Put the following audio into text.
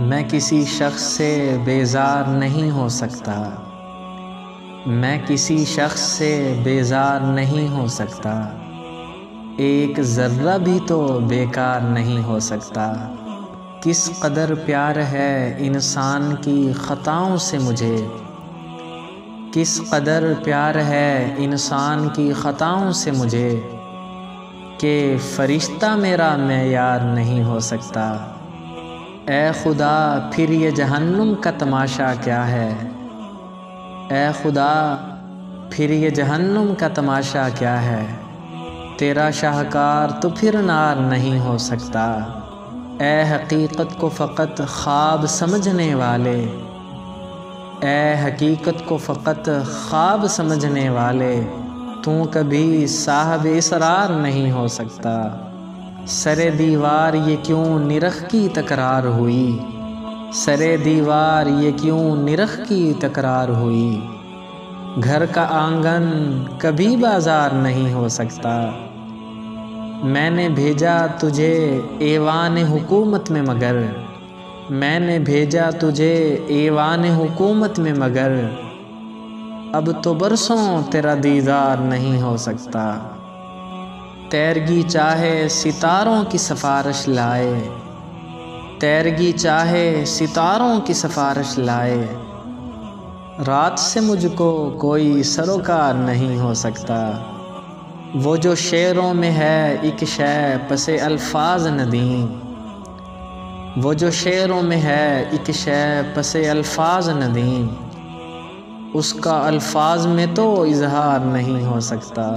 میں کسی شخص سے بیزار نہیں ہو سکتا، میں کسی شخص سے بیزار نہیں ہو سکتا، ایک ذرہ بھی تو بیکار نہیں ہو سکتا۔ کس قدر پیار ہے انسان کی خطاؤں سے مجھے، کس قدر پیار ہے انسان کی خطاؤں سے مجھے، کہ فرشتہ میرا معیار نہیں ہو سکتا۔ اے خدا پھر یہ جہنم کا تماشا کیا ہے، اے خدا پھر یہ جہنم کا تماشا کیا ہے، تیرا شاہکار تو پھر نار نہیں ہو سکتا۔ اے حقیقت کو فقط خواب سمجھنے والے، اے حقیقت کو فقط خواب سمجھنے والے، تو کبھی صاحب اسرار نہیں ہو سکتا۔ سرے دیوار یہ کیوں نرخ کی تکرار ہوئی، سرے دیوار یہ کیوں نرخ کی تکرار ہوئی، گھر کا آنگن کبھی بازار نہیں ہو سکتا۔ میں نے بھیجا تجھے ایوان حکومت میں مگر، میں نے بھیجا تجھے ایوان حکومت میں مگر، اب تو برسوں تیرا دیدار نہیں ہو سکتا۔ تیرگی چاہے ستاروں کی سفارش لائے، تیرگی چاہے ستاروں کی سفارش لائے، رات سے مجھ کو کوئی سروکار نہیں ہو سکتا۔ وہ جو شعروں میں ہے ایک شے پس الفاظ ندیم، وہ جو شعروں میں ہے ایک شے پس الفاظ ندیم، اس کا الفاظ میں تو اظہار نہیں ہو سکتا۔